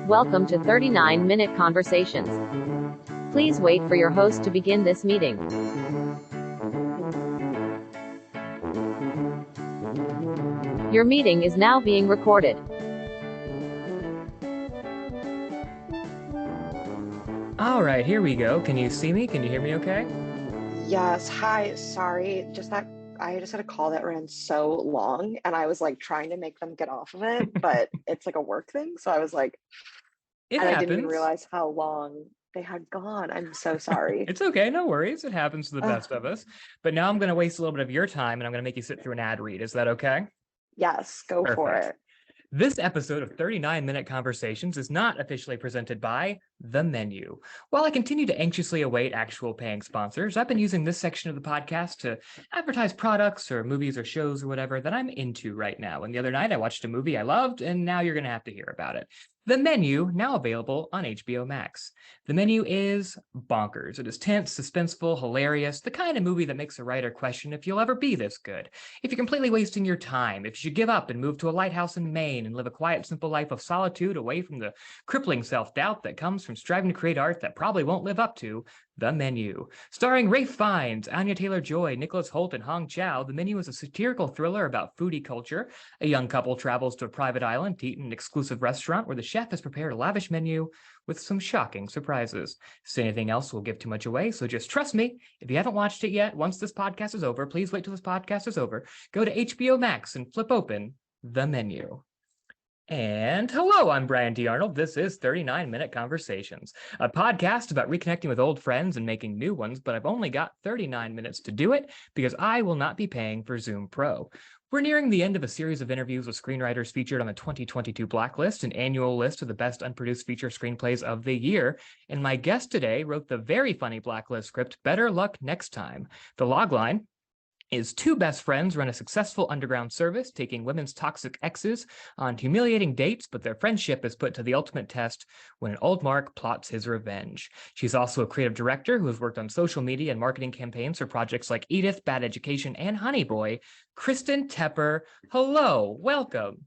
Welcome to 39-minute conversations. Please wait for your host to begin this meeting. Your meeting is now being recorded. All right, here we go. Can you see me? Can you hear me okay? Yes. Hi. Sorry. I just had a call that ran so long and I was like trying to make them get off of it, but it's like a work thing. So I was like, It and I happens. didn't even realize how long they had gone. I'm so sorry. It's okay. No worries. It happens to the Ugh. best of us. But now I'm going to waste a little bit of your time and I'm going to make you sit through an ad read. Is that okay? Yes, go for Perfect. it. This episode of 39-Minute Conversations is not officially presented by The Menu. While I continue to anxiously await actual paying sponsors, I've been using this section of the podcast to advertise products or movies or shows or whatever that I'm into right now. And the other night I watched a movie I loved, and now you're going to have to hear about it. The Menu, now available on HBO Max. The Menu is bonkers. It is tense, suspenseful, hilarious, the kind of movie that makes a writer question if you'll ever be this good, if you're completely wasting your time, if you should give up and move to a lighthouse in Maine and live a quiet, simple life of solitude away from the crippling self-doubt that comes from striving to create art that probably won't live up to. The Menu. Starring Ralph Fiennes, Anya Taylor-Joy, Nicholas Hoult, and Hong Chow, The Menu is a satirical thriller about foodie culture. A young couple travels to a private island to eat in an exclusive restaurant where the chef has prepared a lavish menu with some shocking surprises. Say anything else will give too much away, so just trust me. If you haven't watched it yet, once this podcast is over, please wait till this podcast is over, go to HBO Max and flip open The Menu. And hello, I'm Brian D. Arnold. This is 39-Minute Conversations, a podcast about reconnecting with old friends and making new ones, but I've only got 39 minutes to do it because I will not be paying for Zoom Pro. We're nearing the end of a series of interviews with screenwriters featured on the 2022 Blacklist, an annual list of the best unproduced feature screenplays of the year, and my guest today wrote the very funny Blacklist script, Better Luck Next Time. The logline is two best friends run a successful underground service, taking women's toxic exes on humiliating dates, but their friendship is put to the ultimate test when an old Mark plots his revenge. She's also a creative director who has worked on social media and marketing campaigns for projects like Edith, Bad Education, and Honey Boy. Kristen Tepper, hello, welcome.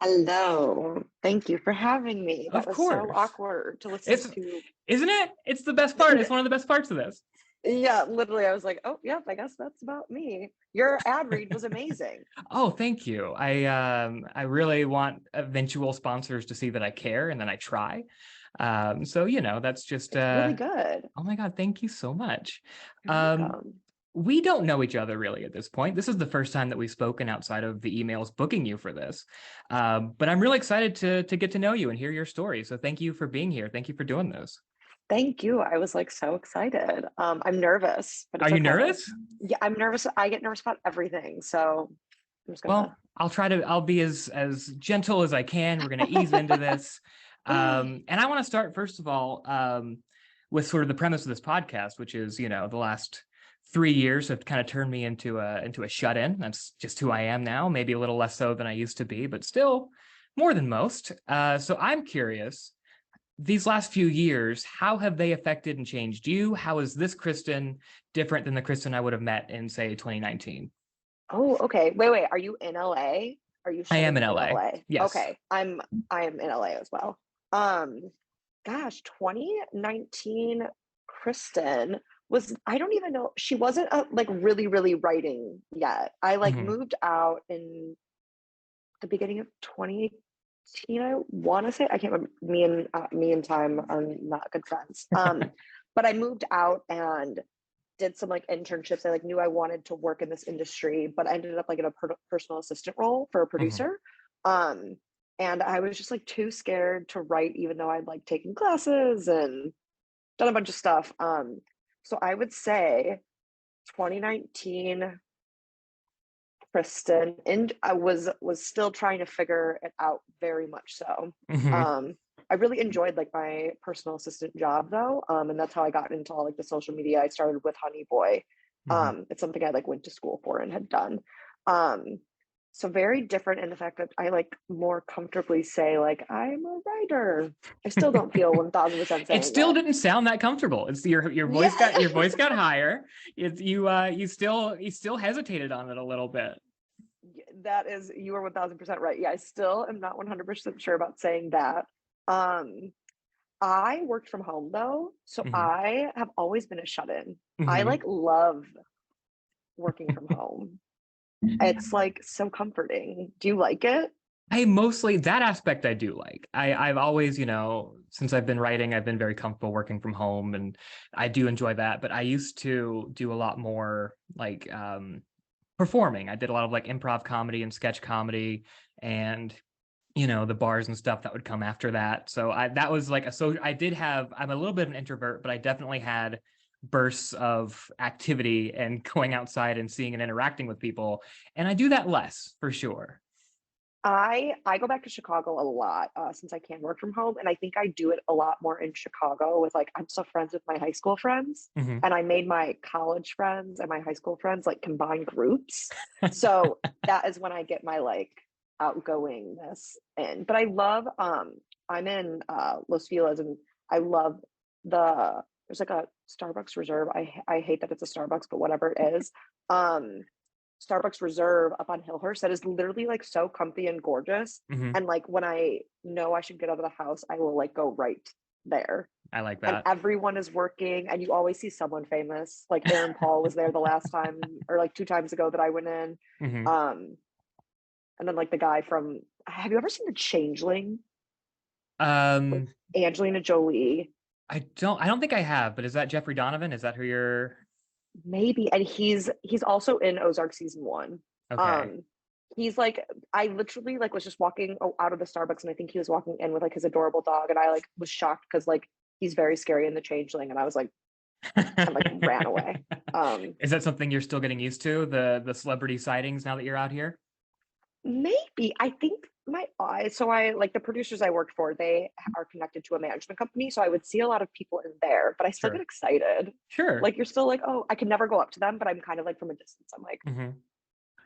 Hello. Thank you for having me. That Of was course. so awkward to listen to. Isn't it? It's the best part. It's one of the best parts of this. Yeah, literally, I was like, oh, yeah, I guess that's about me. Your ad read was amazing. Oh, thank you. I really want eventual sponsors to see that I care and that I try. So that's just Really good. Oh my God, thank you so much. You're welcome. We don't know each other really at this point. This is the first time that we've spoken outside of the emails booking you for this. But I'm really excited to get to know you and hear your story. So thank you for being here. Thank you for doing this. Thank you. I was like so excited. I'm nervous, but it's Are you okay. nervous? Yeah, I'm nervous. I get nervous about everything. So I'm just gonna. Well, I'll be as gentle as I can. We're gonna ease into this. And I want to start first of all with sort of the premise of this podcast, which is, the last 3 years have kind of turned me into a shut-in. That's just who I am now, maybe a little less so than I used to be, but still more than most. So I'm curious, these last few years, how have they affected and changed you? How is this Kristen different than the Kristen I would have met in, say, 2019? Oh, okay. Wait. Are you in LA? Are you? I am in LA. Yes. Okay. I am in LA as well. Gosh, 2019 Kristen was, I don't even know. She wasn't like really writing yet. I like moved out in the beginning of 2018. I want to say, I can't remember. Me and time are not good friends. But I moved out and did some like internships. I like knew I wanted to work in this industry, but I ended up like in a personal assistant role for a producer. And I was just like too scared to write, even though I'd like taken classes and done a bunch of stuff. So I would say 2019 Kristen, and I was still trying to figure it out very much so. I really enjoyed like my personal assistant job though, and that's how I got into all like the social media. I started with Honey Boy. It's something I like went to school for and had done. So very different in the fact that I like more comfortably say like I'm a writer. I still don't feel 1000% saying It still it. didn't sound that comfortable. It's your voice Yeah. got higher. It's you still hesitated on it a little bit. That is, you are 1000% right. Yeah, I still am not 100% sure about saying that. I worked from home though, so Mhm. I have always been a shut-in. I Mhm. like love working from home. It's like so comforting. Do you like it? I mostly that aspect I do like. I've always, since I've been writing, I've been very comfortable working from home, and I do enjoy that. But I used to do a lot more like performing. I did a lot of like improv comedy and sketch comedy, and the bars and stuff that would come after that. So that was like I'm a little bit of an introvert, but I definitely had bursts of activity and going outside and seeing and interacting with people. And I do that less for sure. I go back to Chicago a lot since I can work from home, and I think I do it a lot more in Chicago with like I'm still friends with my high school friends, Mhm. and I made my college friends and my high school friends like combined groups. So that is when I get my like outgoingness in. But I love I'm in Los Feliz, and I love there's like a Starbucks Reserve. I hate that it's a Starbucks, but whatever it is. Starbucks Reserve up on Hillhurst that is literally like so comfy and gorgeous. Mhm. And like when I know I should get out of the house, I will like go right there. I like And that. everyone is working, and you always see someone famous. Like Aaron Paul was there the last time, or like 2 times ago that I went in. Mhm. And then like the guy from, have you ever seen The Changeling with Um, Angelina Jolie? I don't think I have, but is that Jeffrey Donovan? Is that who you're? Maybe. And he's also in Ozark season 1. Okay. um he's like, I literally like was just walking out of the Starbucks, and I think he was walking in with like his adorable dog, and I like was shocked because like he's very scary in The Changeling, and I was like, and like ran away. Is that something you're still getting used to, the celebrity sightings now that you're out here? Maybe. I think my eyes, so I like the producers I worked for, they are connected to a management company, so I would see a lot of people in there, but I still get Sure. excited. Sure. Like you're still like, oh, I can never go up to them, but I'm kind of like from a distance, I'm like, Mhm.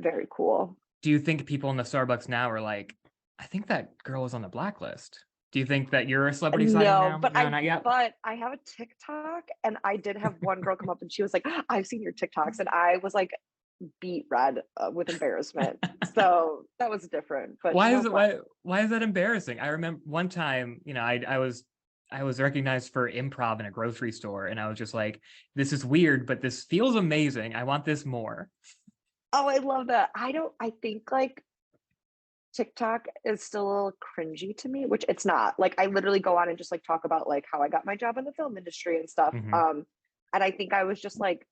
very cool. Do you think people in the Starbucks now are like, I think that girl was on the blacklist? Do you think that you're a celebrity sighting No, now? No, not yet. but I have a TikTok, and I did have one girl come up, and she was like, I've seen your TikToks, and I was like beat red with embarrassment. So that was different, but Why no is it black. why is that embarrassing? I remember one time, I was recognized for improv in a grocery store, and I was just like, this is weird, but this feels amazing. I want this more. Oh, I love that. I think like TikTok is still a little cringy to me, which it's not. Like I literally go on and just like talk about like how I got my job in the film industry and stuff. Mhm. And I think I was just like,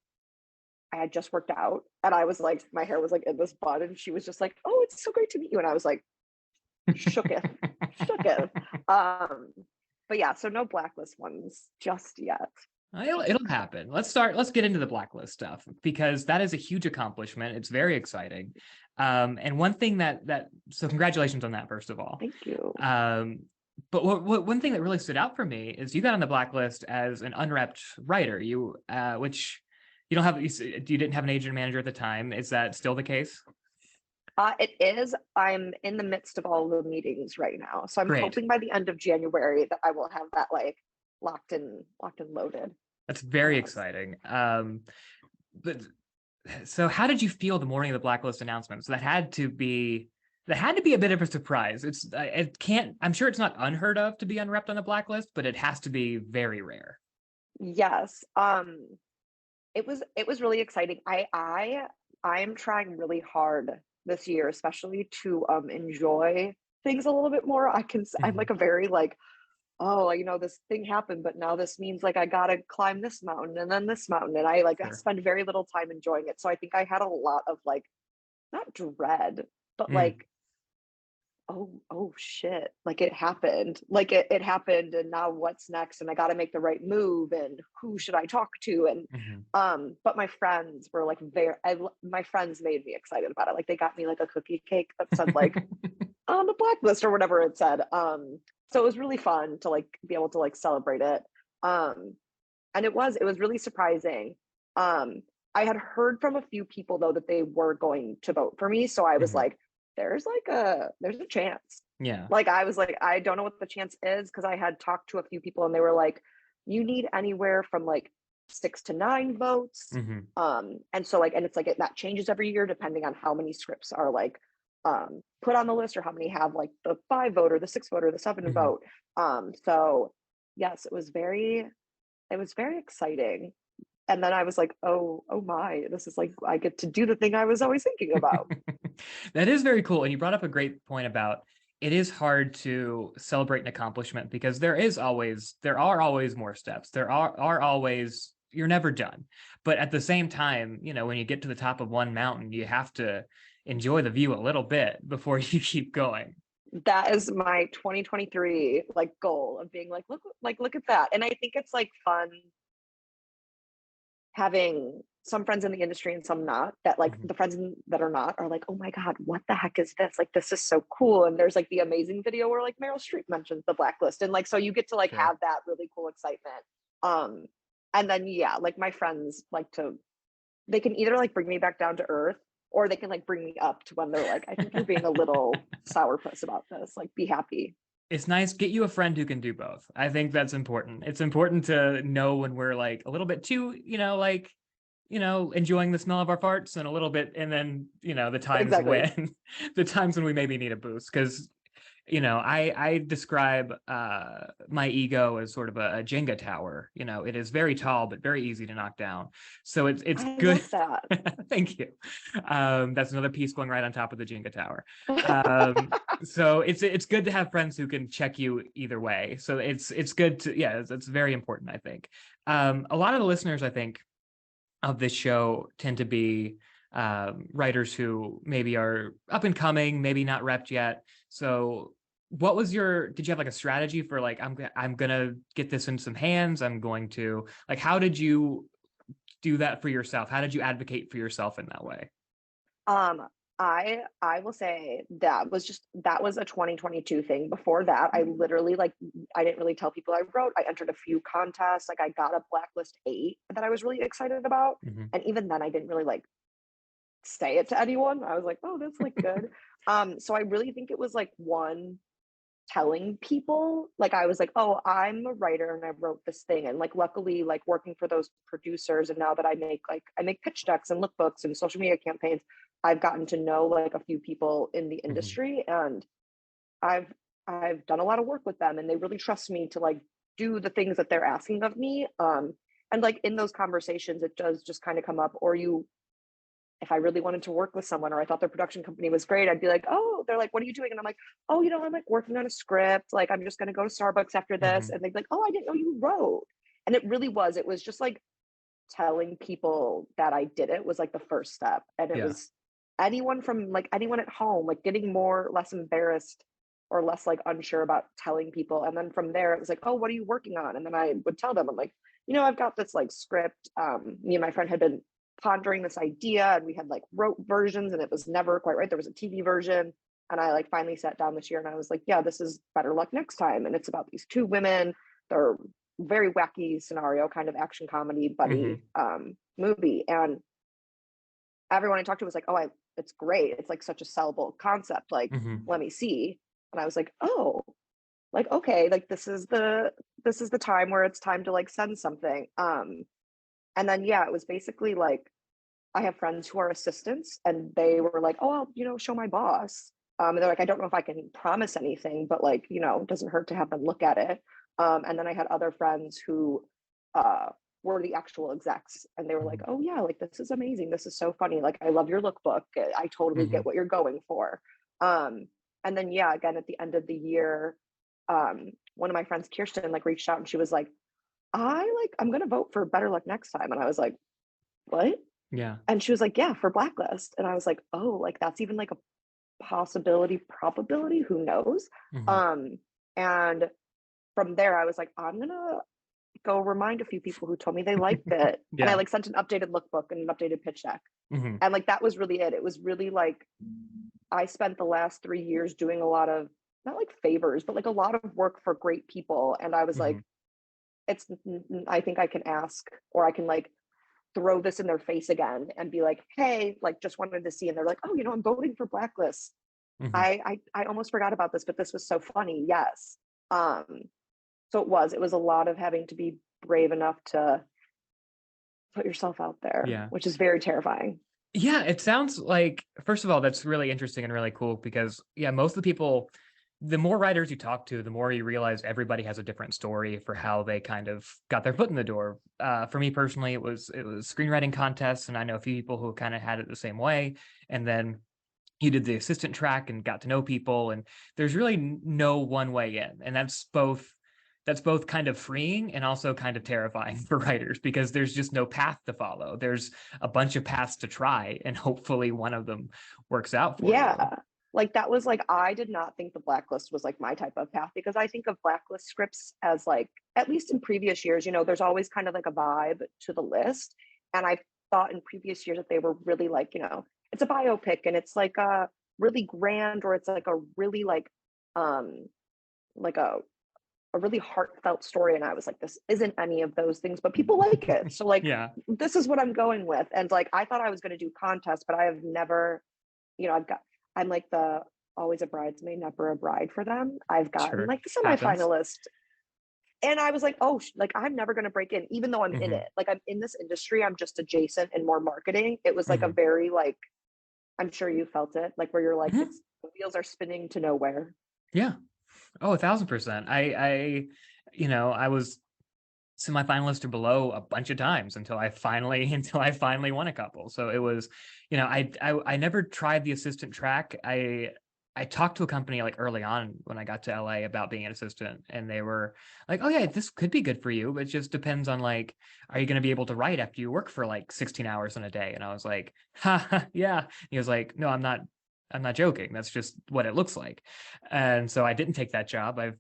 I had just worked out, and I was like, my hair was like in this bun, and she was just like, "Oh, it's so great to meet you." And I was like, shooketh, shooketh. Um, but yeah, so no blacklist ones just yet. It'll happen. Let's get into the blacklist stuff, because that is a huge accomplishment. It's very exciting. And one thing so congratulations on that, first of all. Thank you. But one thing that really stood out for me is you got on the blacklist as an unrepped writer. Which you don't have. You didn't have an agent or manager at the time. Is that still the case? It is. I'm in the midst of all the meetings right now, so I'm Great. hoping by the end of January that I will have that like locked and loaded. That's very Uh, exciting. But so how did you feel the morning of the blacklist announcement? So that had to be a bit of a surprise. It can't. I'm sure it's not unheard of to be unrepped on the blacklist, but it has to be very rare. yes. It was really exciting. I am trying really hard this year, especially to enjoy things a little bit more. I'm Mhm. like a very like, oh, this thing happened, but now this means like I gotta climb this mountain and then this mountain, and I Sure. spend very little time enjoying it. So I think I had a lot of like, not dread, but Mm. like, oh shit, like it happened, like it happened, and now what's next, and I got to make the right move, and who should I talk to, and Mhm. but my friends were like my friends made me excited about it. Like they got me like a cookie cake that said like on the blacklist or whatever it said. So it was really fun to like be able to like celebrate it. um and it was really surprising. um I had heard from a few people though that they were going to vote for me, so I was Mhm. like, there's a chance. Yeah. Like I was like, I don't know what the chance is, because I had talked to a few people and they were like, you need anywhere from like 6 to 9 votes. And so like, and it's like that changes every year depending on how many scripts are like put on the list, or how many have like the 5 vote or the 6 vote or the 7 vote. So yes, it was very exciting. And then I was like, oh my, this is like, I get to do the thing I was always thinking about. That is very cool. And you brought up a great point about it is hard to celebrate an accomplishment because there are always more steps. There are always, you're never done. But at the same time, you know, when you get to the top of one mountain, you have to enjoy the view a little bit before you keep going. That is my 2023 like goal of being like, look at that. And I think it's like fun having some friends in the industry and some not, that like the friends that are not are like, oh my God, what the heck is this? Like, this is so cool. And there's like the amazing video where like Meryl Streep mentions the blacklist. And like, so you get to like have that really cool excitement. And then, yeah, like my friends they can either like bring me back down to earth, or they can like bring me up to when they're like, I think you're being a little sourpuss about this. Like, be happy. It's nice. Get you a friend who can do both. I think that's important. It's important to know when we're like a little bit too, enjoying the smell of our farts, and a little bit, and then, the times when the times when we maybe need a boost. Because, I describe my ego as sort of a Jenga tower. It is very tall, but very easy to knock down. So it's I good. Love that. Thank you. That's another piece going right on top of the Jenga tower. So it's good to have friends who can check you either way. So it's good to, it's very important, I think. A lot of the listeners, I think, of this show tend to be writers who maybe are up and coming, maybe not repped yet. So did you have like a strategy for like, I'm gonna get this in some hands, I'm going to, like, how did you do that for yourself? How did you advocate for yourself in that way? I will say that was a 2022 thing. Before that, I literally I didn't really tell people I wrote. I entered a few contests. Like, I got a blacklist 8 that I was really excited about. And even then I didn't really like say it to anyone. I was like, oh, that's like good. So I really think it was like one, telling people. Like, I was like, oh, I'm a writer and I wrote this thing. And like, luckily, like working for those producers, and now that I make pitch decks and lookbooks and social media campaigns, I've gotten to know like a few people in the industry, and I've done a lot of work with them, and they really trust me to like do the things that they're asking of me. And like in those conversations, it does just kind of come up, or if I really wanted to work with someone, or I thought their production company was great, I'd be like, oh, they're like, what are you doing? And I'm like, oh, I'm like working on a script. Like, I'm just going to go to Starbucks after this. And they'd be like, oh, I didn't know you wrote. And it was just like telling people that I did it was like the first step. And it was anyone at home, like getting less embarrassed or less like unsure about telling people. And then from there, it was like, oh, what are you working on? And then I would tell them, I'm like, I've got this like script. Me and my friend had been pondering this idea, and we had like wrote versions, and it was never quite right. There was a TV version, and I like finally sat down this year and I was like, yeah, this is Better Luck Next Time. And it's about these 2 women. They're very wacky scenario, kind of action comedy buddy movie. And everyone I talked to was like, oh, it's great. It's like such a sellable concept. Like, let me see. And I was like, oh, like, okay, like this is the time where it's time to like send something. And then, it was basically like, I have friends who are assistants, and they were like, oh, I'll, show my boss. And they're like, I don't know if I can promise anything, but like, it doesn't hurt to have them look at it. And then I had other friends who were the actual execs, and they were like, oh yeah, like this is amazing. This is so funny. Like, I love your lookbook. I totally get what you're going for. And then, again, at the end of the year, one of my friends, Kirsten, like reached out, and she was like, I'm gonna vote for Better Luck Next Time. And I was like, what? Yeah. And she was like, yeah, for Blacklist. And I was like, oh, like that's even like a probability, who knows? And from there I was like, I'm gonna go remind a few people who told me they liked it. And I like sent an updated lookbook and an updated pitch deck. And like that was really it. It was really like, I spent the last 3 years doing a lot of, not like favors, but like a lot of work for great people. And I was like, I think I can ask, or I can like throw this in their face again and be like, hey, like just wanted to see. And they're like, oh, I'm voting for Blacklist. Mhm. I almost forgot about this, but this was so funny. Yes. So it was a lot of having to be brave enough to put yourself out there, Yeah. which is very terrifying. Yeah, it sounds like, first of all, that's really interesting and really cool because, yeah, most of the people, the more writers you talk to, the more you realize everybody has a different story for how they kind of got their foot in the door. For me personally, it was screenwriting contests, and I know a few people who kind of had it the same way. And then you did the assistant track and got to know people, and there's really no one way in, and that's both kind of freeing and also kind of terrifying for writers because there's just no path to follow. There's a bunch of paths to try, and hopefully one of them works out for you. Yeah. Like that was like, I did not think the blacklist was like my type of path, because I think of blacklist scripts as like, at least in previous years, there's always kind of like a vibe to the list. And I thought in previous years that they were really like, it's a biopic and it's like a really grand, or it's like a really um, like a really heartfelt story. And I was like, this isn't any of those things, but people like it. So like, Yeah, this is what I'm going with. And like, I thought I was going to do contests, but I have never, I'm like the always a bridesmaid, never a bride for them. I've gotten sure. like the Happens. semifinalist. And I was like, oh, like I'm never going to break in, even though I'm in Hmm. it. Like I'm in this industry, I'm just adjacent and more marketing. It was like a Hmm. very like, I'm sure you felt it, like where you're like, Hmm. it's the wheels are spinning to nowhere. Yeah. Oh, 1,000%. I was semifinalist or below a bunch of times until I finally won a couple. So it was, I never tried the assistant track. I talked to a company like early on when I got to LA about being an assistant, and they were like, "Oh yeah, this could be good for you, but it just depends on like, are you going to be able to write after you work for like 16 hours in a day?" And I was like, "Ha, ha, yeah." He was like, "No, I'm not. I'm not joking. That's just what it looks like." And so I didn't take that job. I've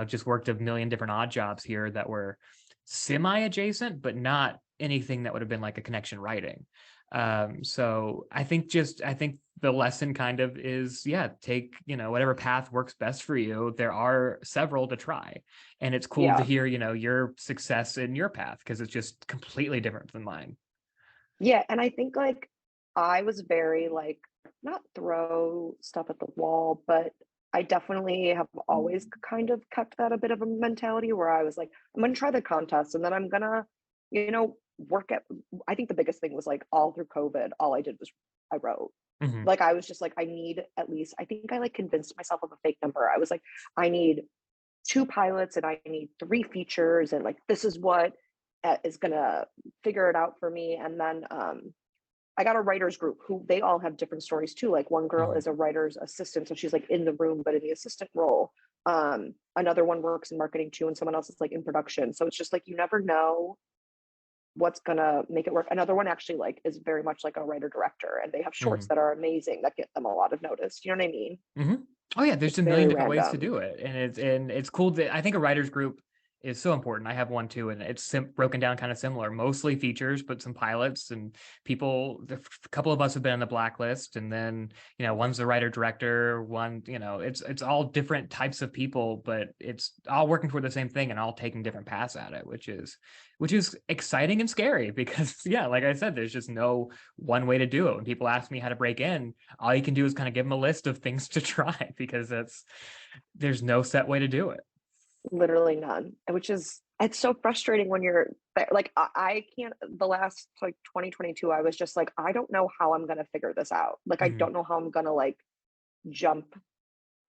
just worked a million different odd jobs here that were semi-adjacent, but not anything that would have been like a connection writing. So I think the lesson kind of is, yeah, take, whatever path works best for you. There are several to try. And it's cool to Yeah. hear, your success in your path because it's just completely different than mine. Yeah. And I think like I was very like, not throw stuff at the wall, but I definitely have always kind of kept that a bit of a mentality where I was like, I'm going to try the contest and then I'm going to, work at, I think the biggest thing was like all through COVID, all I did was I wrote. Hmm. Like I was just like, I need at least, I think I like convinced myself of a fake number. I was like, I need 2 pilots and I need 3 features. And like, this is what is going to figure it out for me. And then I got a writers group who they all have different stories too. Like one girl Hmm. is a writer's assistant, so she's like in the room, but in the assistant role. Another one works in marketing too, and someone else is like in production. So it's just like you never know what's gonna make it work. Another one actually like is very much like a writer director, and they have shorts Hmm. that are amazing that get them a lot of notice. You know what I mean? Hmm. Oh yeah, there's It's a million very different ways to random. do it, and it's cool that I think a writers group is so important. I have one too, and it's broken down kind of similar, mostly features, but some pilots and people. A couple of us have been on the blacklist, and then one's the writer director, one it's all different types of people, but it's all working toward the same thing and all taking different paths at it, which is exciting and scary because yeah, like I said, there's just no one way to do it. When people ask me how to break in, all you can do is kind of give them a list of things to try because there's no set way to do it. Literally none, which is it's so frustrating when you're there. Like I can't. The last like 2022, I was just like, I don't know how I'm gonna figure this out. Like I Mhm. don't know how I'm gonna like jump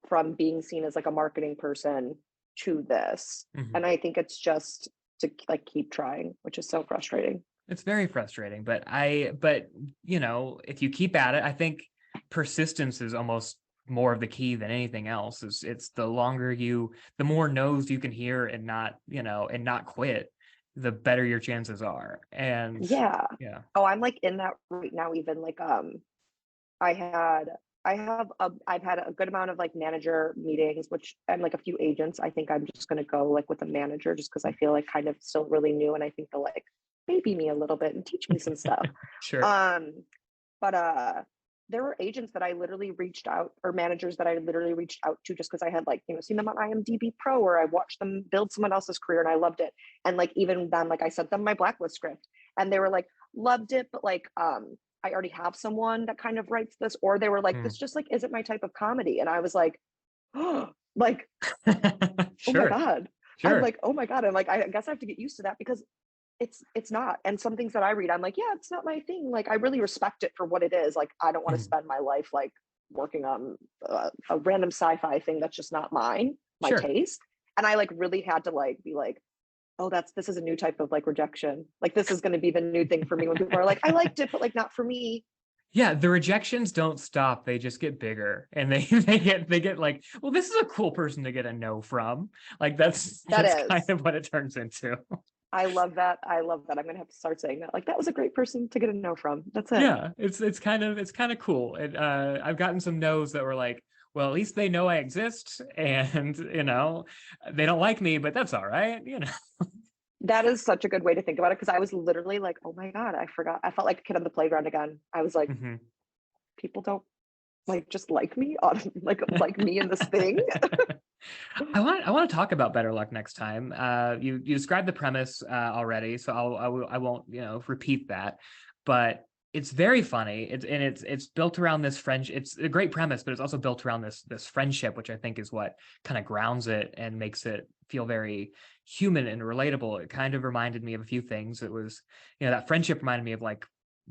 from being seen as like a marketing person to this. Mhm. And I think it's just to like keep trying, which is so frustrating. It's very frustrating, but if you keep at it, I think persistence is almost more of the key than anything else. Is it's the more no's you can hear and not quit, the better your chances are. And Yeah. yeah. Oh, I'm like in that right now, even like I had I've had a good amount of like manager meetings, which and like a few agents. I think I'm just gonna go like with a manager just because I feel like kind of still really new and I think they'll like baby me a little bit and teach me some stuff. Sure. Um, but there were agents that I literally reached out or managers that I literally reached out to just because I had like, seen them on IMDb Pro or I watched them build someone else's career and I loved it. And like even then, like I sent them my blacklist script and they were like, loved it, but like I already have someone that kind of writes this, or they were like, this just like isn't my type of comedy. And I was like, oh, like, oh my Sure, God. I'm sure. like, oh my God. I'm like, I guess I have to get used to that because it's not. And some things that I read, I'm like, yeah, it's not my thing. Like, I really respect it for what it is. Like, I don't want to Mhm. spend my life like working on a random sci-fi thing that's just not my Sure. taste. And I like really had to like be like, oh, this is a new type of like rejection. Like, this is going to be the new thing for me when people are like, I liked it, but like not for me. Yeah, the rejections don't stop. They just get bigger and they get like, well, this is a cool person to get a no from. Like that's That that's kind is. of what it turns into. I love that. I love that. I'm gonna have to start saying that. Like, that was a great person to get a no from. That's it. Yeah, it's kind of cool. I've gotten some no's that were like, well, at least they know I exist, and they don't like me, but that's all right. That is such a good way to think about it because I was literally like, oh my God, I forgot. I felt like a kid on the playground again. I was like, Mhm. people don't like just like me on like me in this thing. I want to talk about Better Luck Next Time. You described the premise already, so I won't repeat that, but it's very funny. It's built around this friendship. It's a great premise, but it's also built around this friendship, which I think is what kind of grounds it and makes it feel very human and relatable. It kind of reminded me of a few things. It was, that friendship reminded me of like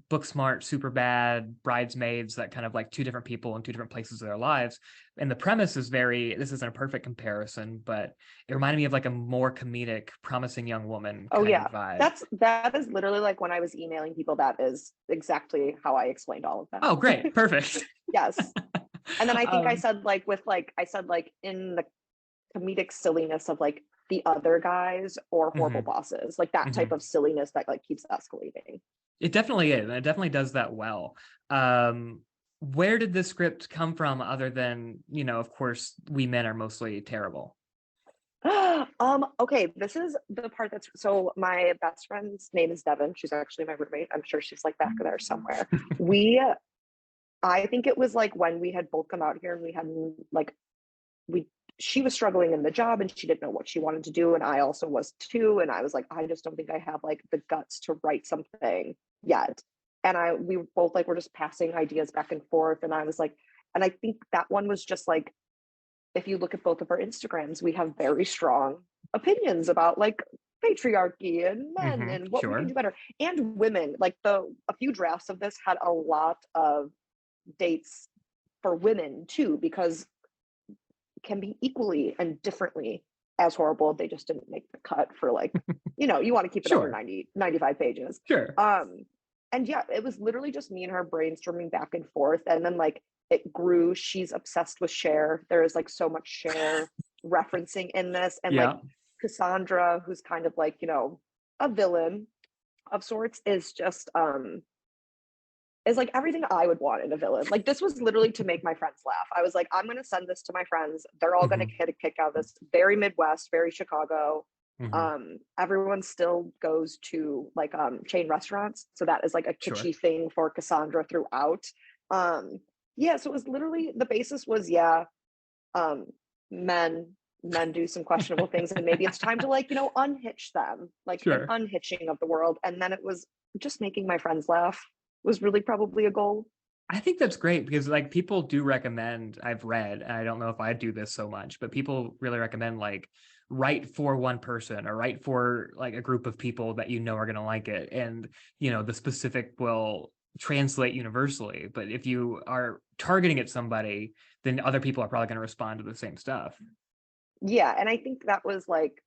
Booksmart, Superbad, Bridesmaids, that kind of like two different people in two different places of their lives. And the premise is this isn't a perfect comparison, but it reminded me of like a more comedic, Promising Young Woman Oh kind of yeah, vibe. that is literally like when I was emailing people. That is exactly how I explained all of Oh, that. great. Perfect. Yes, and then I think I um, said like I said like in the comedic silliness of like the other guys or horrible mhm, bosses, like that type mhm. of silliness that like keeps escalating. It definitely is. And it definitely does that well. Where did this script come from other than, of course, we men are mostly terrible? Okay, this is the part that's so my best friend's name is Devin. She's actually my roommate. I'm sure she's like back there somewhere. We I think it was like when we had both come out here and we had like we she was struggling in the job and she didn't know what she wanted to do and I also was too, and I was like, I just don't think I have like the guts to write something yet. And we both like were just passing ideas back and forth, and I was like, and I think that one was just like, if you look at both of our Instagrams, we have very strong opinions about like patriarchy and men and what we can Sure. do better, and women. Like a few drafts of this had a lot of dates for women too, because can be equally and differently as horrible. They just didn't make the cut for like, you want to keep it under Sure. 90, 95 pages. Sure. And yeah, it was literally just me and her brainstorming back and forth. And then like it grew. She's obsessed with Cher. There is like so much Cher referencing in this. And like Yeah. Cassandra, who's kind of like, a villain of sorts, is like everything I would want in a villain. Like, this was literally to make my friends laugh. I was like, I'm gonna send this to my friends. They're all gonna Mhm, get a kick out of this. Very Midwest, very Chicago. mhm. Everyone still goes to like chain restaurants. So that is like a Sure. kitschy thing for Cassandra throughout. Um, yeah, so it was literally the basis was um men men do some questionable things and maybe it's time to like, unhitch them, like an Sure. unhitching of the world. And then it was just making my friends laugh was really probably a goal. I think that's great because like people do recommend, I've read, and I don't know if I do this so much, but people really recommend like write for one person or write for like a group of people that are going to like it. And, the specific will translate universally. But if you are targeting at somebody, then other people are probably going to respond to the same stuff. Yeah, and I think that was like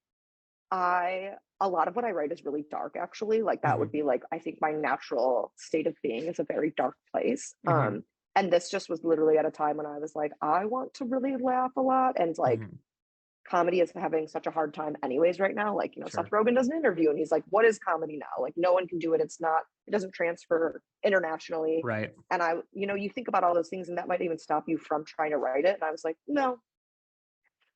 I a lot of what I write is really dark actually. Like that would Hmm. be like I think my natural state of being is a very dark place. Hmm. And this just was literally at a time when I was like, I want to really laugh a lot, and like Hmm. comedy is having such a hard time anyways right now. Like, Seth Sure. Rogen does an interview and he's like, what is comedy now? Like no one can do it. It doesn't transfer internationally. Right. And you think about all those things and that might even stop you from trying to write it. And I was like, no,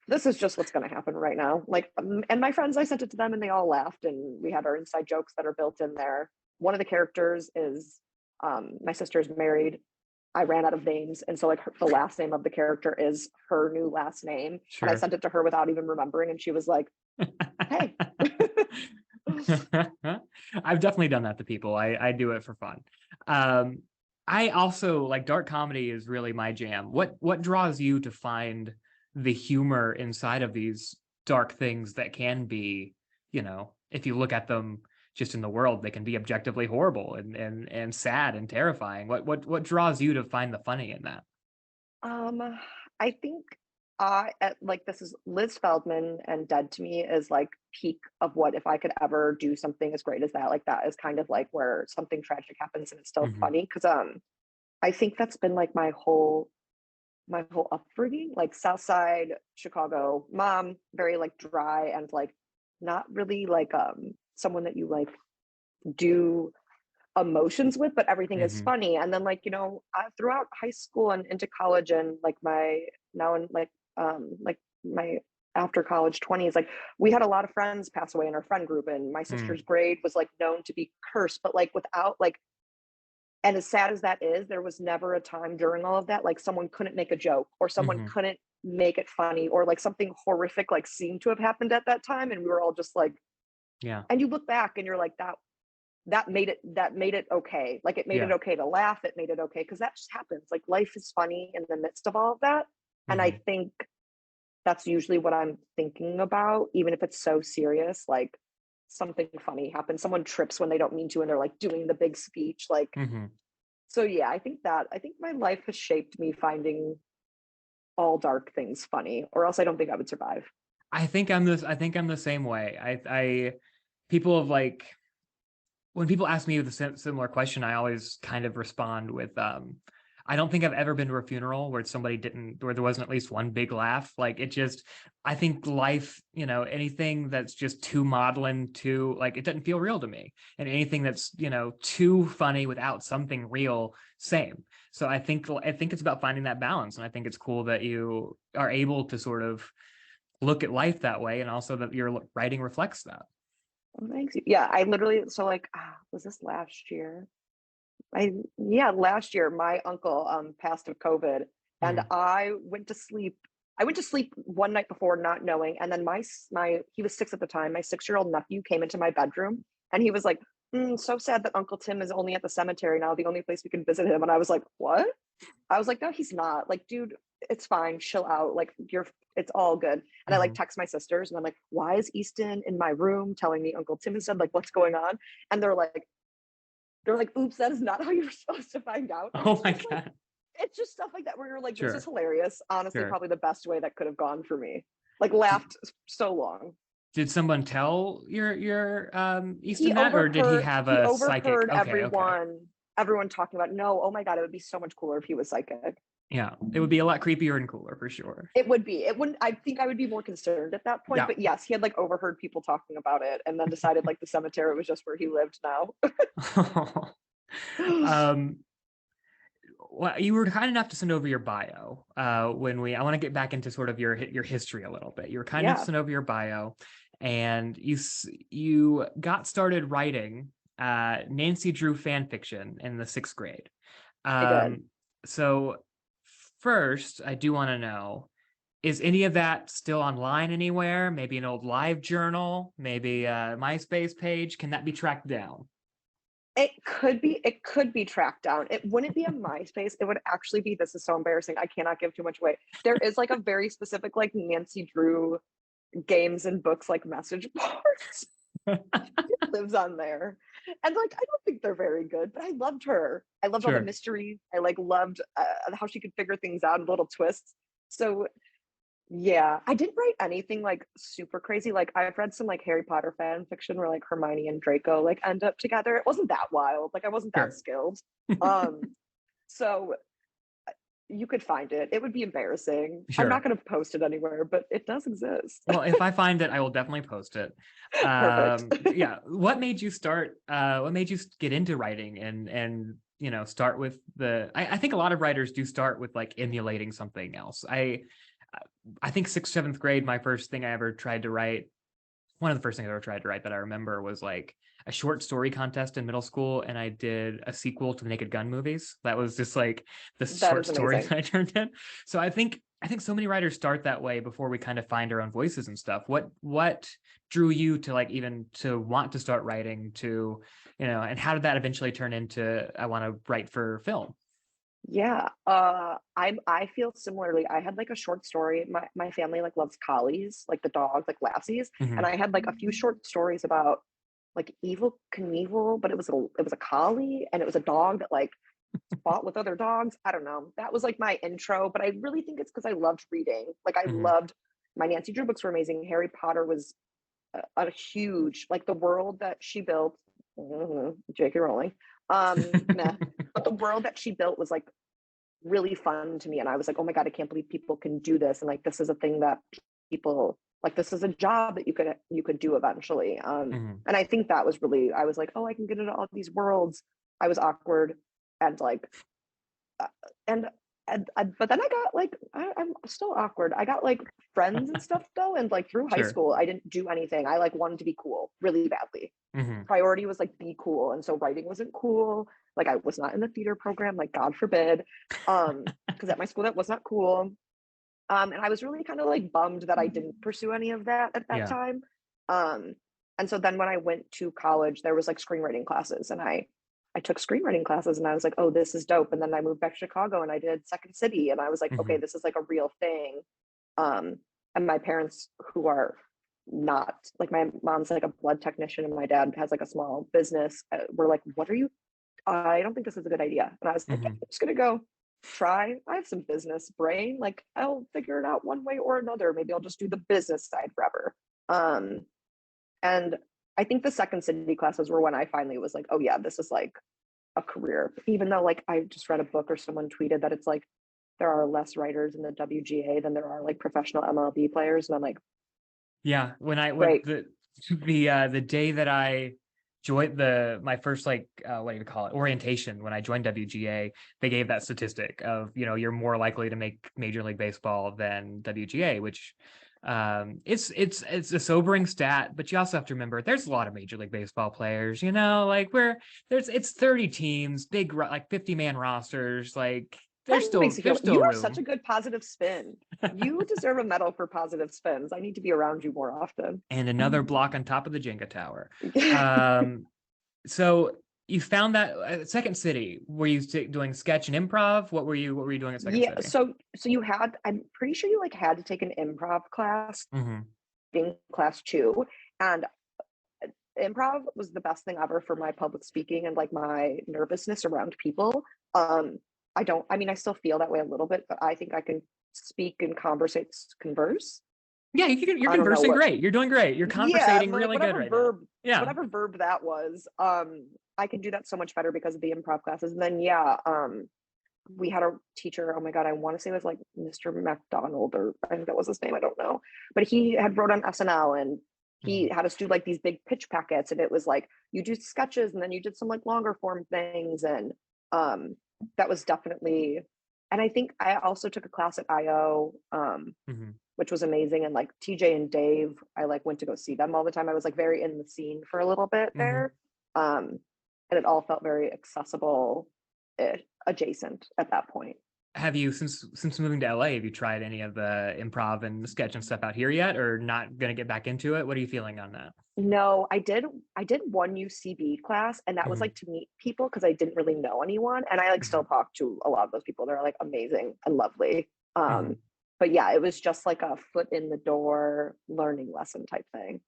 this is just what's going to happen right now. Like, and my friends, I sent it to them and they all laughed and we had our inside jokes that are built in there. One of the characters is my sister's married. I ran out of names. And so like the last name of the character is her new last name. And I Sure. sent it to her without even remembering. And she was like, hey. I've definitely done that to people. I do it for fun. Um, I also like dark comedy is really my jam. What draws you to find the humor inside of these dark things that can be, if you look at them just in the world, they can be objectively horrible and sad and terrifying. What draws you to find the funny in that? I think like this is Liz Feldman, and Dead to Me is like peak of what if I could ever do something as great as that. Like that is kind of like where something tragic happens and it's still Mhm. funny. Cause I think that's been like my whole upbringing, like South Side Chicago, mom, very like dry and like not really like someone that you like do emotions with, but everything is Mhm. funny. And then like, throughout high school and into college and like my now in like my after college 20s, like we had a lot of friends pass away in our friend group, and my Mm. sister's grade was like known to be cursed, but like without like, and as sad as that is, there was never a time during all of that like someone couldn't make a joke or someone Mhm. couldn't make it funny, or like something horrific like seemed to have happened at that time, and we were all just like, Yeah. and you look back and you're like, that made it okay. Like it made it Yeah. okay to laugh. It made it okay because that just happens. Like life is funny in the midst of all of that. And I Mhm. think that's usually what I'm thinking about, even if it's so serious. Like something funny happens. Someone trips when they don't mean to, and they're like doing the big speech. Like, Mhm. so yeah, I think my life has shaped me finding all dark things funny, or else I don't think I would survive. I think I'm the same way. I people have like when people ask me the similar question, I always kind of respond with, I don't think I've ever been to a funeral where where there wasn't at least one big laugh. Like it just, I think life, anything that's just too maudlin, too like it doesn't feel real to me, and anything that's too funny without something real, same. So I think it's about finding that balance, and I think it's cool that you are able to sort of look at life that way, and also that your writing reflects that. Well, thanks. Yeah, I literally, so like, was this last year? Yeah, last year my uncle passed of COVID, and Mm, I went to sleep one night before not knowing, and then my he was 6 at the time. My 6-year-old nephew came into my bedroom, and he was like, so sad that Uncle Tim is only at the cemetery now, the only place we can visit him. And I was like, what? I was like, no, he's not. Like, dude, it's fine. Chill out. Like, it's all good. And I like mhm. text my sisters, and I'm like, why is Easton in my room telling me Uncle Tim is dead? Like, what's going on? And they're like, oops, that is not how you were supposed to find out. And Oh it's my just like, God. it's just stuff like that where you're like, this is Sure. hilarious. Honestly, Sure. probably the best way that could have gone for me. Like, Did, laughed so long. did someone tell your He Easton that, or did he overheard, have he a psychic? overheard Okay, okay. everyone talking about, no, oh my God, it would be so much cooler if he was psychic. Yeah. It would be a lot creepier and cooler for sure. It would be. It wouldn't. I think I would be more concerned at that point. Yeah. But yes, he had like overheard people talking about it, and then decided like the cemetery was just where he lived now. um well, you were kind enough to send over your bio when I want to get back into sort of your history a little bit. You were kind enough to Yeah, send over your bio, and you got started writing Nancy Drew fan fiction in the 6th grade. I did. Um, so first, I do want to know, is any of that still online anywhere? Maybe an old live journal, maybe a MySpace page? Can that be tracked down? It could be tracked down. It wouldn't be a MySpace. It would actually be, this is so embarrassing. I cannot give too much away. There is like a very specific like Nancy Drew games and books like message boards. It lives on there. And like I don't think they're very good, but I loved her. I loved all the Sure. mysteries. I like loved how she could figure things out, little twists. So yeah, I didn't write anything like super crazy. Like I've read some like Harry Potter fan fiction where like Hermione and Draco like end up together. It wasn't that wild. Like I wasn't that Sure. skilled. Um, so you could find it. It would be embarrassing. I'm not Sure. going to post it anywhere, but it does exist. Well, if I find it, I will definitely post it. Perfect. Yeah. What made you start? What made you get into writing and start with I think a lot of writers do start with like emulating something else. I think 6th, 7th grade, my first thing I ever tried to write, one of the first things I ever tried to write that I remember was like a short story contest in middle school, and I did a sequel to the Naked Gun movies. That was just like the That short is story amazing. that I turned in. So I think I think so many writers start that way before we kind of find our own voices and stuff. What drew you to like even to want to start writing, to, and how did that eventually turn into I want to write for film? Yeah, I feel similarly. I had like a short story. My family like loves collies, like the dogs, like Lassies, Mhm. and I had like a few short stories about like Evil Knievel, but it was a collie and it was a dog that like fought with other dogs. I don't know. That was like my intro, but I really think it's because I loved reading. Like I Mhm. loved my Nancy Drew books were amazing. Harry Potter was a huge like the world that she built. J.K. Rowling, nah. But the world that she built was like really fun to me, and I was like, oh my god, I can't believe people can do this, and like this is a thing that people like. This is a job that you could do eventually. Mhm. And I think that was really, I was like, oh, I can get into all these worlds. I was awkward and like uh, and but then I got like I'm still awkward. I got like friends and stuff though, and like through high Sure. school I didn't do anything. I like wanted to be cool really badly. Mhm. Priority was like be cool, and so writing wasn't cool. Like I was not in the theater program, like God forbid, because at my school that was not cool. And I was really kind of like bummed that I didn't pursue any of that at that Yeah. time. um and so then when I went to college, there was like screenwriting classes, and I took screenwriting classes, and I was like, oh, this is dope. And then I moved back to Chicago and I did Second City, and I was like, okay, Mhm. this is like a real thing. um and my parents, who are not like, my mom's like a blood technician and my dad has like a small business, were like, what are you, I don't think this is a good idea. And I was like, yeah, Mhm. I'm just gonna go try. I have some business brain. Like I'll figure it out one way or another. Maybe I'll just do the business side forever. Um, and I think the Second City classes were when I finally was like, oh yeah, this is like a career. Even though like I just read a book or someone tweeted that it's like there are less writers in the WGA than there are like professional MLB players. And I'm like, Yeah, when great. the day that I joined my first like what do you call it, orientation, when I joined WGA, they gave that statistic of, you're more likely to make Major League Baseball than WGA, which it's a sobering stat, but you also have to remember there's a lot of Major League Baseball players, like it's 30 teams, big like 50-man rosters, like That makes you there's feel, still you have such room. a good positive spin. You deserve a medal for positive spins. I need to be around you more often. And another block on top of the Jenga tower. Um, so you found that at Second City, were you doing sketch and improv? What were you doing at Second Yeah, City? so you had, I'm pretty sure you like had to take an improv class, Hmm. being class two. And improv was the best thing ever for my public speaking and like my nervousness around people. Um, I mean, I still feel that way a little bit, but I think I can speak and converse. Yeah, you're I don't know conversing what, great. You're doing great. You're yeah, conversating like really good whatever right now. verb, Yeah. that was. I can do that so much better because of the improv classes. And then yeah, we had a teacher, oh my god, I want to say it was like Mr. McDonald, or I think that was his name, I don't know, but he had wrote on SNL, and he Hmm. had us do like these big pitch packets, and it was like you do sketches and then you did some like longer form things. And um that was definitely, and I think I also took a class at IO, Hmm. which was amazing. And like TJ and Dave, I like went to go see them all the time. I was like very in the scene for a little bit Hmm. there. um and it all felt very accessible, adjacent at that point. Have you, since moving to LA, have you tried any of the improv and sketch and stuff out here yet, or not gonna get back into it? What are you feeling on that? No, I did one UCB class, and that was Hmm. like to meet people because I didn't really know anyone. And I like still talk to a lot of those people. They're like amazing and lovely. Hmm. But yeah, it was just like a foot in the door learning lesson type thing.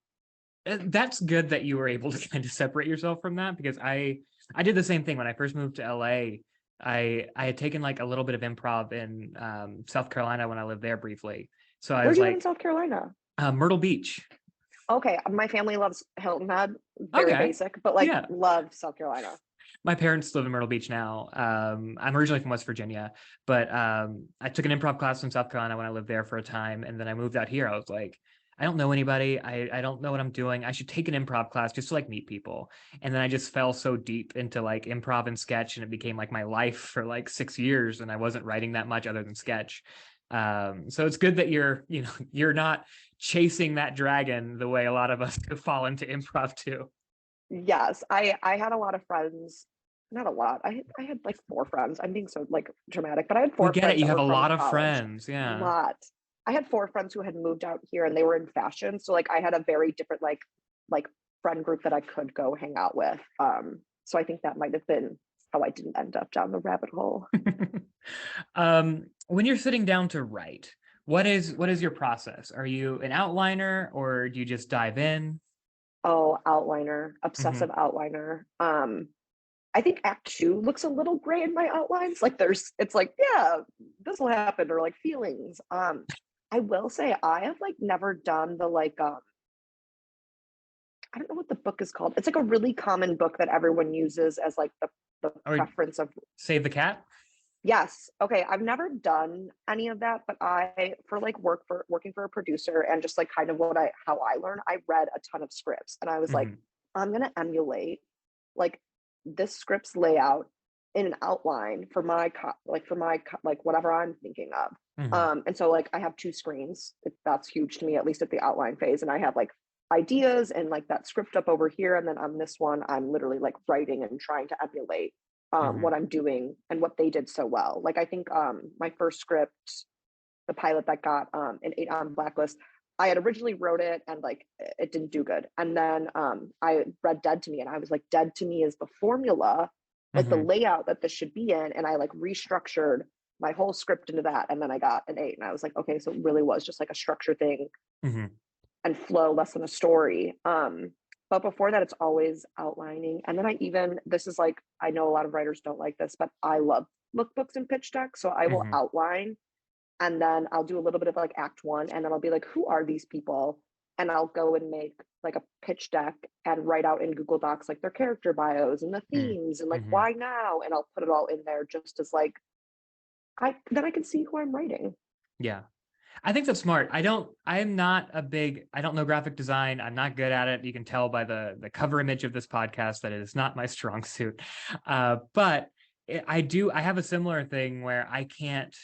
That's good that you were able to kind of separate yourself from that, because I did the same thing when I first moved to LA. I had taken like a little bit of improv in South Carolina when I lived there briefly. So I Where'd was you live in like, South Carolina? Myrtle Beach. Okay, my family loves Hilton Head, very Okay. basic, but like Yeah. love South Carolina. My parents live in Myrtle Beach now. I'm originally from West Virginia, but I took an improv class in South Carolina when I lived there for a time, and then I moved out here. I was like, I don't know anybody. I don't know what I'm doing. I should take an improv class just to like meet people. And then I just fell so deep into like improv and sketch, and it became like my life for like 6 years. And I wasn't writing that much other than sketch. So it's good that you're not chasing that dragon the way a lot of us fall into improv too. Yes, I had a lot of friends not a lot. I had like 4 friends. I'm being so like dramatic, but I had We 4 get it. friends You that have were a from lot of college. friends. A Yeah. lot. I had 4 friends who had moved out here and they were in fashion. So like I had a very different like friend group that I could go hang out with. So I think that might have been how I didn't end up down the rabbit hole. When you're sitting down to write, what is your process? Are you an outliner or do you just dive in? Oh, outliner, Mhm. obsessive outliner. I think act 2 looks a little gray in my outlines. Like it's like, yeah, this will happen, or like feelings. I will say I have like never done the like I don't know what the book is called. It's like a really common book that everyone uses as like the Are we preference of. Save the Cat? Yes. Okay. I've never done any of that, but I, for like working for a producer and just like kind of how I learn, I read a ton of scripts and I was like, Mhm. I'm going to emulate like this script's layout in an outline for like whatever I'm thinking of. Mhm. And so like I have 2 screens. That's huge to me, at least at the outline phase. And I have like ideas and like that script up over here. And then on this one, I'm literally like writing and trying to emulate Mhm. what I'm doing and what they did so well. Like I think my first script, the pilot that got an 8 on Blacklist, I had originally wrote it and like it didn't do good. And then I read Dead to Me and I was like, Dead to Me is the formula, like the Mhm. layout that this should be in. And I like restructured my whole script into that. And then I got an 8 and I was like, okay, so it really was just like a structure thing Mhm. and flow less than a story. But before that, it's always outlining. And then this is like, I know a lot of writers don't like this, but I love lookbooks and pitch decks. So I will Mhm. outline and then I'll do a little bit of like act 1. And then I'll be like, who are these people? And I'll go and make like a pitch deck and write out in Google Docs like their character bios and the Mhm. themes and like Mhm. why now? And I'll put it all in there just as like, I can see who I'm writing. Yeah. I think that's smart. I don't know graphic design. I'm not good at it. You can tell by the cover image of this podcast that it is not my strong suit. But I have a similar thing where I can't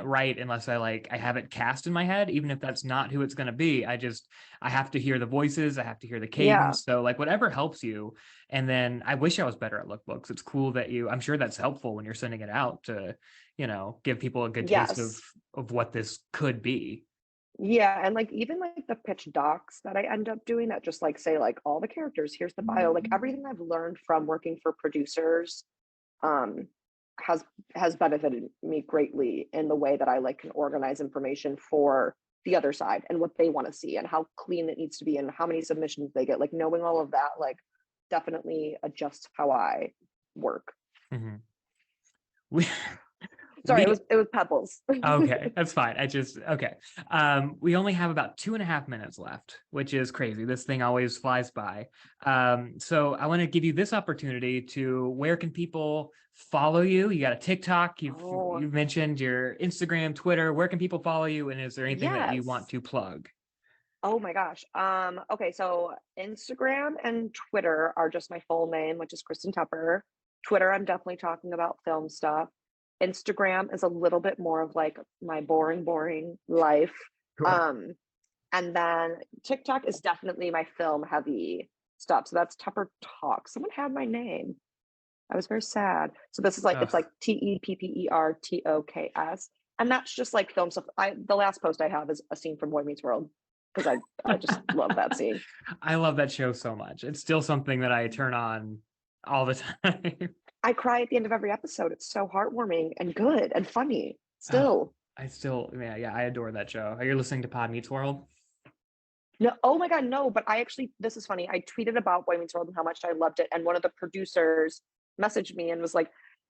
write unless I have it cast in my head, even if that's not who it's going to be. I have to hear the voices. I have to hear the Yeah. cadence. So like whatever helps you. And then I wish I was better at lookbooks. It's cool that I'm sure that's helpful when you're sending it out to, give people a good taste of Yes. what this could be. Yeah, and like even like the pitch docs that I end up doing that just like say like all the characters, here's the bio, like everything I've learned from working for producers um has benefited me greatly in the way that I like can organize information for the other side and what they want to see and how clean it needs to be and how many submissions they get. Like knowing all of that like definitely adjusts how I work. Mhm. We Sorry, we it was pebbles. okay, that's fine. Okay. We only have about 2.5 minutes left, which is crazy. This thing always flies by. So I want to give you this opportunity to where can people follow you? You got a TikTok, Oh, you've mentioned your Instagram, Twitter. Where can people follow you? And is there anything that you want yes. to plug? Oh my gosh. Okay, so Instagram and Twitter are just my full name, which is Kristen Tepper. Twitter, I'm definitely talking about film stuff. Instagram is a little bit more of like my boring life. Sure. Um, and then TikTok is definitely my film heavy stuff. So that's Tepper Talk. Someone had my name. I was very sad. So this is like it's Ugh. like TEPPERTOKS. And that's just like film stuff. The last post I have is a scene from Boy Meets World because I just love that scene. I love that show so much. It's still something that I turn on all the time. I cry at the end of every episode. It's so heartwarming and good and funny. Oh, Still. yeah, I adore that show. Are you listening to Pod Meets World? No, oh my God, no. But this is funny. I tweeted about Boy Meets World and how much I loved it. And one of the producers messaged me and was like,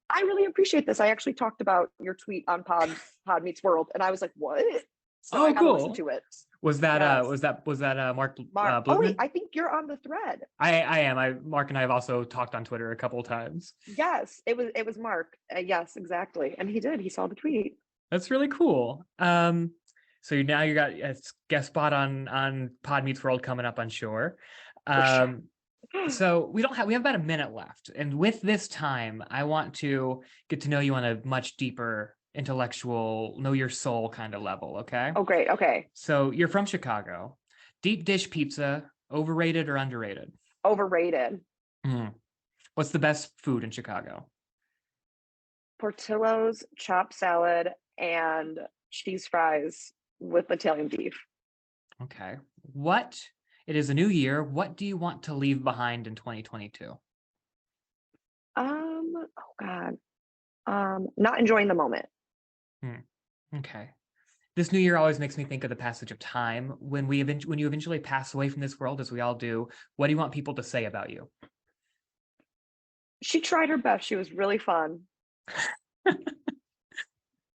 I really appreciate this. I actually talked about your tweet on Pod Meets World. And I was like, what? So I Oh, gotta listen cool. to it. Was that Yes. Mark Mark. Oh wait, Blutman? I think you're on the thread. I am. Mark and I have also talked on Twitter a couple of times. Yes, it was Mark. Yes, exactly. And he did. He saw the tweet. That's really cool. So now you got a guest spot on Pod Meets World coming up, I'm sure. For sure. So we have about a minute left, and with this time, I want to get to know you on a much deeper intellectual, know your soul kind of level. Okay. Oh great. Okay. So you're from Chicago. Deep dish pizza, overrated or underrated? Overrated. Mm. What's the best food in Chicago? Portillo's, chopped salad, and cheese fries with Italian beef. Okay. It is a new year. What do you want to leave behind in 2022? Oh God. Not enjoying the moment. Okay. This new year always makes me think of the passage of time. When you eventually pass away from this world, as we all do, what do you want people to say about you? She tried her best. She was really fun.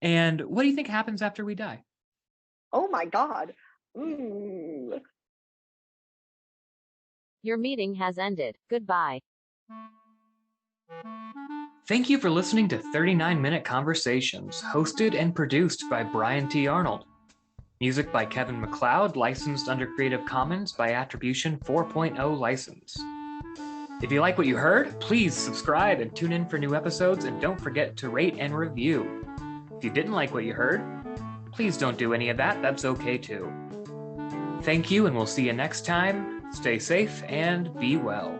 And what do you think happens after we die? Oh my God. Mm. Your meeting has ended. Goodbye. Thank you for listening to 39-Minute Conversations, hosted and produced by Brian T. Arnold. Music by Kevin MacLeod, licensed under Creative Commons by Attribution 4.0 license. If you like what you heard, please subscribe and tune in for new episodes, and don't forget to rate and review. If you didn't like what you heard, please don't do any of that. That's okay too. Thank you, and we'll see you next time. Stay safe and be well.